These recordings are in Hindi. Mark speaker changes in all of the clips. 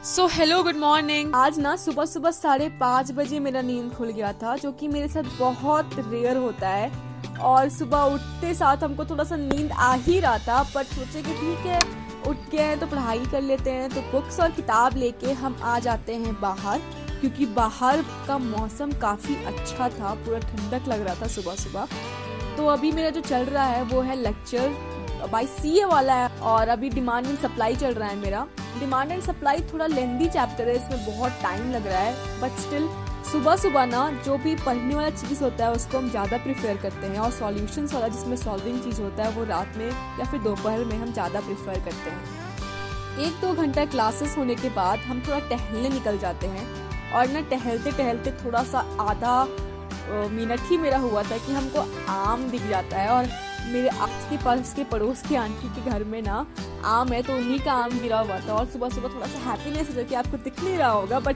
Speaker 1: So hello good morning.
Speaker 2: आज ना सुबह सुबह 5:30 बजे मेरा नींद खुल गया था, जो कि मेरे साथ बहुत रेयर होता है। और सुबह उठते साथ हमको थोड़ा सा नींद आ ही रहा था, पर सोचे कि ठीक है उठ गए हैं तो पढ़ाई कर लेते हैं। तो बुक्स और किताब लेके हम आ जाते हैं बाहर, क्योंकि बाहर का मौसम काफ़ी अच्छा था, पूरा ठंडक लग रहा था सुबह सुबह। तो अभी मेरा जो चल रहा है वो है लेक्चर बाय सीए वाला है, और अभी डिमांड एंड सप्लाई चल रहा है मेरा। डिमांड एंड सप्लाई थोड़ा लेंदी चैप्टर है, इसमें बहुत टाइम लग रहा है, बट स्टिल सुबह सुबह ना जो भी पढ़ने वाला चीज़ होता है उसको हम ज़्यादा प्रेफर करते हैं, और सॉल्यूशंस वाला जिसमें सॉल्विंग चीज़ होता है वो रात में या फिर दोपहर में हम ज़्यादा प्रेफर करते हैं। 1-2 घंटा क्लासेस होने के बाद हम थोड़ा टहलने निकल जाते हैं, और ना टहलते टहलते थोड़ा सा आधा मिनट ही मेरा हुआ था कि हमको आम दिख जाता है। और मेरे आस के पास के पड़ोस की आंटी के घर में ना आम है, तो उन्हीं का आम गिरा हुआ था। और सुबह सुबह थोड़ा सा हैप्पीनेस है, जो कि आपको दिख नहीं रहा होगा, बट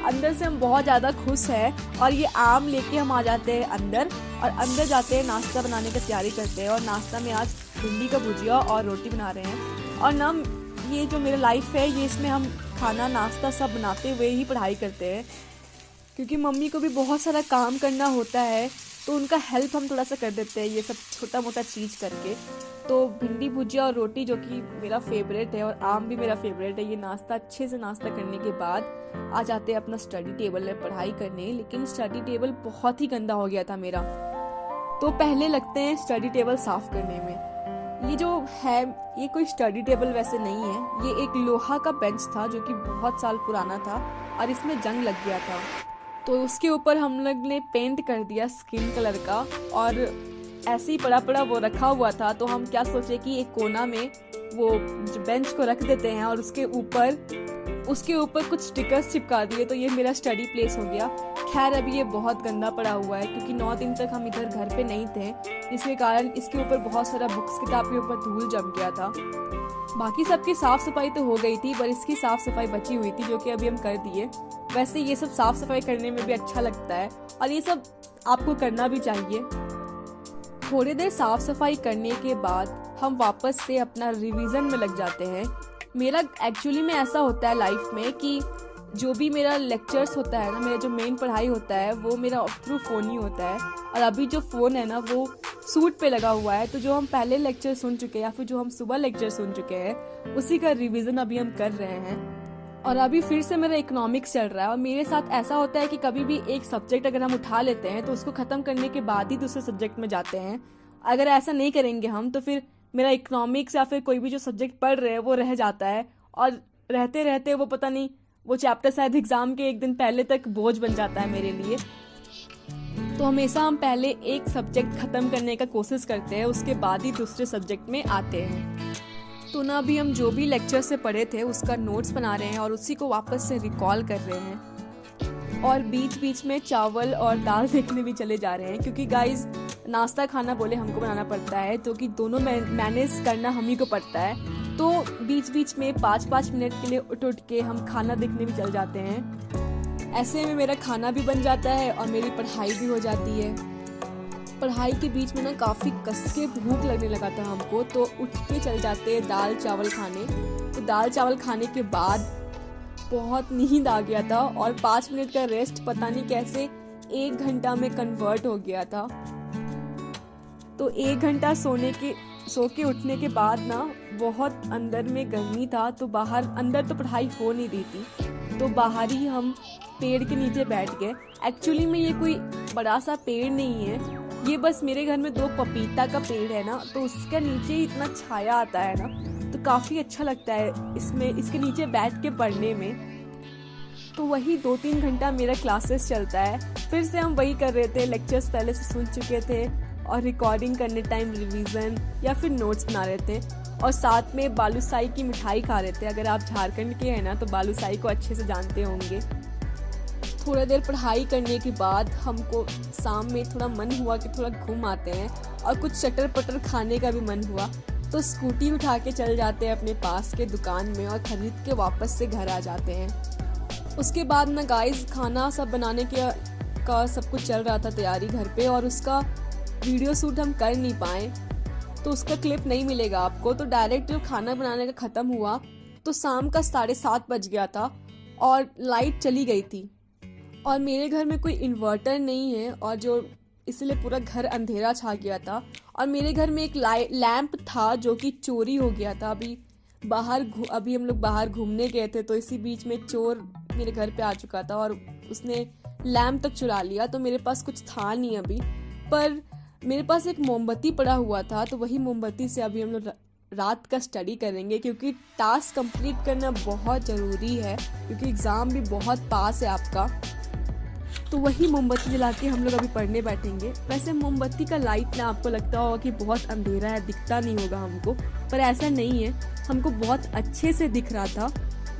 Speaker 2: अंदर से हम बहुत ज़्यादा खुश हैं। और ये आम लेके हम आ जाते हैं अंदर, और अंदर जाते हैं नाश्ता बनाने की तैयारी करते हैं। और नाश्ता में आज भिंडी का भुजिया और रोटी बना रहे हैं। और ना ये जो मेरा लाइफ है, ये इसमें हम खाना नाश्ता सब बनाते हुए ही पढ़ाई करते हैं, क्योंकि मम्मी को भी बहुत सारा काम करना होता है, तो उनका हेल्प हम थोड़ा सा कर देते हैं ये सब छोटा मोटा चीज़ करके। तो भिंडी भुजिया और रोटी, जो कि मेरा फेवरेट है, और आम भी मेरा फेवरेट है। ये नाश्ता अच्छे से नाश्ता करने के बाद आ जाते हैं अपना स्टडी टेबल में पढ़ाई करने। लेकिन स्टडी टेबल बहुत ही गंदा हो गया था मेरा, तो पहले लगते हैं स्टडी टेबल साफ करने में। ये जो है ये कोई स्टडी टेबल वैसे नहीं है, ये एक लोहा का बेंच था जो कि बहुत साल पुराना था, और इसमें जंग लग गया था। तो उसके ऊपर हम लोग ने पेंट कर दिया स्किन कलर का, और ऐसे ही पड़ा पड़ा वो रखा हुआ था। तो हम क्या सोचे कि एक कोना में वो बेंच को रख देते हैं, और उसके ऊपर कुछ स्टिकर्स चिपका दिए, तो ये मेरा स्टडी प्लेस हो गया। खैर अभी ये बहुत गंदा पड़ा हुआ है, क्योंकि 9 दिन तक हम इधर घर पे नहीं थे, जिसके कारण इसके ऊपर बहुत सारा बुक्स किताब के ऊपर धूल जम गया था। बाकी सबकी साफ सफाई तो हो गई थी, पर इसकी साफ सफाई बची हुई थी, जो कि अभी हम कर दिए। वैसे ये सब साफ सफाई करने में भी अच्छा लगता है, और ये सब आपको करना भी चाहिए। थोड़ी देर साफ सफाई करने के बाद हम वापस से अपना रिवीजन में लग जाते हैं। मेरा एक्चुअली में ऐसा होता है लाइफ में कि जो भी मेरा लेक्चर्स होता है ना, मेरा जो मेन पढ़ाई होता है वो मेरा थ्रू फ़ोन ही होता है। और अभी जो फ़ोन है ना वो सूट पे लगा हुआ है, तो जो हम पहले लेक्चर सुन चुके हैं या फिर जो हम सुबह लेक्चर सुन चुके हैं, उसी का रिवीजन अभी हम कर रहे हैं। और अभी फिर से मेरा इकोनॉमिक्स चल रहा है, और मेरे साथ ऐसा होता है कि कभी भी एक सब्जेक्ट अगर हम उठा लेते हैं तो उसको ख़त्म करने के बाद ही दूसरे सब्जेक्ट में जाते हैं। अगर ऐसा नहीं करेंगे हम, तो फिर मेरा इकोनॉमिक्स या फिर कोई भी जो सब्जेक्ट पढ़ रहे हैं वो रह जाता है, और रहते रहते वो पता नहीं वो चैप्टर शायद एग्ज़ाम के एक दिन पहले तक बोझ बन जाता है मेरे लिए। तो हमेशा हम पहले एक सब्जेक्ट ख़त्म करने का कोशिश करते हैं, उसके बाद ही दूसरे सब्जेक्ट में आते हैं। तो ना अभी हम जो भी लेक्चर से पढ़े थे उसका नोट्स बना रहे हैं, और उसी को वापस से रिकॉल कर रहे हैं। और बीच बीच में चावल और दाल देखने भी चले जा रहे हैं, क्योंकि गाइज नाश्ता खाना बोले हमको बनाना पड़ता है, तो कि दोनों मैनेज करना हम ही को पड़ता है। तो बीच बीच में 5-5 मिनट के लिए उठ के हम खाना देखने भी चल जाते हैं। ऐसे में मेरा खाना भी बन जाता है और मेरी पढ़ाई भी हो जाती है। पढ़ाई के बीच में ना काफ़ी कस के भूख लगने लगा था हमको, तो उठ के चल जाते हैं दाल चावल खाने। तो दाल चावल खाने के बाद बहुत नींद आ गया था, और 5 मिनट का रेस्ट पता नहीं कैसे 1 घंटा में कन्वर्ट हो गया था। तो 1 घंटा सो के उठने के बाद ना बहुत अंदर में गर्मी था, तो बाहर अंदर तो पढ़ाई हो नहीं रही थी, तो बाहर ही हम पेड़ के नीचे बैठ गए। एक्चुअली में ये कोई बड़ा सा पेड़ नहीं है, ये बस मेरे घर में 2 पपीता का पेड़ है ना, तो उसके नीचे ही इतना छाया आता है ना, तो काफ़ी अच्छा लगता है इसके नीचे बैठ के पढ़ने में। तो वही 2-3 घंटा मेरा क्लासेस चलता है। फिर से हम वही कर रहे थे, लेक्चर्स पहले से सुन चुके थे, और रिकॉर्डिंग करने टाइम रिवीजन या फिर नोट्स बना रहे थे, और साथ में बालूशाही की मिठाई खा रहे थे। अगर आप झारखंड के हैं ना तो बालूशाही को अच्छे से जानते होंगे। थोड़ा देर पढ़ाई करने के बाद हमको शाम में थोड़ा मन हुआ कि थोड़ा घूम आते हैं, और कुछ चटर पटर खाने का भी मन हुआ, तो स्कूटी उठा के चल जाते हैं अपने पास के दुकान में, और ख़रीद के वापस से घर आ जाते हैं। उसके बाद ना गाइस खाना सब बनाने का सब कुछ चल रहा था तैयारी घर पे, और उसका वीडियो शूट हम कर नहीं पाए, तो उसका क्लिप नहीं मिलेगा आपको। तो डायरेक्ट जो खाना बनाने का ख़त्म हुआ तो शाम का 7:30 बज गया था, और लाइट चली गई थी और मेरे घर में कोई इन्वर्टर नहीं है और जो इसलिए पूरा घर अंधेरा छा गया था। और मेरे घर में एक लैंप था जो कि चोरी हो गया था। अभी हम लोग बाहर घूमने गए थे तो इसी बीच में चोर मेरे घर पे आ चुका था और उसने लैंप तक चुरा लिया। तो मेरे पास कुछ था नहीं अभी, पर मेरे पास एक मोमबत्ती पड़ा हुआ था, तो वही मोमबत्ती से अभी हम लोग रात का स्टडी करेंगे क्योंकि टास्क कंप्लीट करना बहुत ज़रूरी है क्योंकि एग्ज़ाम भी बहुत पास है आपका। तो वही मोमबत्ती जला के हम लोग अभी पढ़ने बैठेंगे। वैसे मोमबत्ती का लाइट ना आपको लगता होगा कि बहुत अंधेरा है, दिखता नहीं होगा हमको, पर ऐसा नहीं है, हमको बहुत अच्छे से दिख रहा था।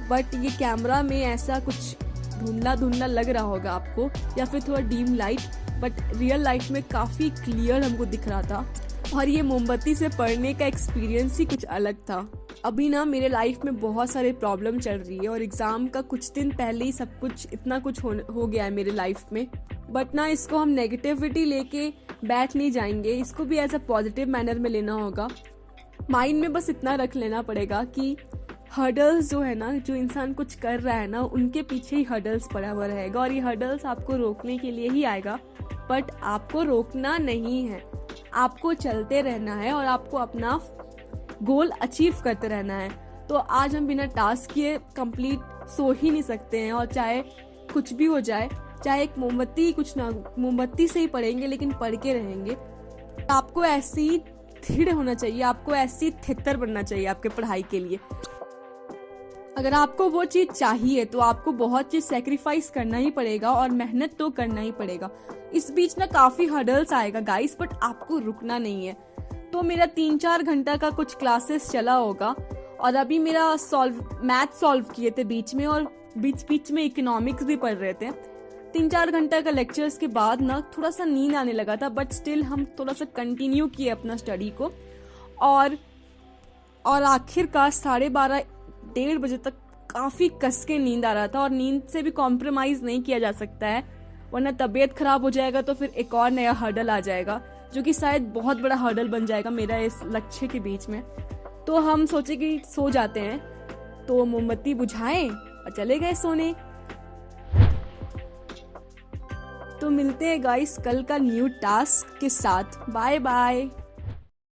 Speaker 2: बट ये कैमरा में ऐसा कुछ धुंधला धुंधला लग रहा होगा आपको या फिर थोड़ा dim light, but real light में काफ़ी क्लियर हमको दिख रहा था। और ये मोमबत्ती से पढ़ने का एक्सपीरियंस ही कुछ अलग था। अभी ना मेरे लाइफ में बहुत सारे प्रॉब्लम चल रही है और एग्ज़ाम का कुछ दिन पहले ही सब कुछ इतना कुछ हो गया है मेरे लाइफ में। बट ना इसको हम नेगेटिविटी लेके बैठ नहीं जाएंगे, इसको भी एज अ पॉजिटिव मैनर में लेना होगा। माइंड में बस इतना रख लेना पड़ेगा कि हर्डल्स जो है ना, जो इंसान कुछ कर रहा है ना, उनके पीछे ही हर्डल्स पड़ा हुआ रहेगा और ये हर्डल्स आपको रोकने के लिए ही आएगा। बट आपको रोकना नहीं है, आपको चलते रहना है और आपको अपना गोल अचीव करते रहना है। तो आज हम बिना टास्क किए कंप्लीट सो ही नहीं सकते हैं और चाहे कुछ भी हो जाए, चाहे एक मोमबत्ती कुछ ना, मोमबत्ती से ही पढ़ेंगे लेकिन पढ़ के रहेंगे। आपको ऐसी दृढ़ होना चाहिए, आपको ऐसी थितर बनना चाहिए आपके पढ़ाई के लिए। अगर आपको वो चीज़ चाहिए तो आपको बहुत चीज़ सेक्रीफाइस करना ही पड़ेगा और मेहनत तो करना ही पड़ेगा। इस बीच ना काफ़ी हर्डल्स आएगा गाइस, बट आपको रुकना नहीं है। तो मेरा 3-4 घंटा का कुछ क्लासेस चला होगा और अभी मेरा मैथ सॉल्व किए थे बीच में और बीच में इकोनॉमिक्स भी पढ़ रहे थे। 3-4 घंटा का लेक्चर्स के बाद ना थोड़ा सा नींद आने लगा था, बट स्टिल हम थोड़ा सा कंटिन्यू किए अपना स्टडी को और आखिरकार 12:30-1:30 बजे तक काफ़ी कस के नींद आ रहा था। और नींद से भी कॉम्प्रोमाइज़ नहीं किया जा सकता है, वरना तबीयत खराब हो जाएगा तो फिर एक और नया हर्डल आ जाएगा जो कि शायद बहुत बड़ा हर्डल बन जाएगा मेरा इस लक्ष्य के बीच में। तो हम सोचे कि सो जाते हैं, तो मोमबत्ती बुझाएं और चले गए सोने। तो मिलते हैं गाइस कल का न्यू टास्क के साथ। Bye bye.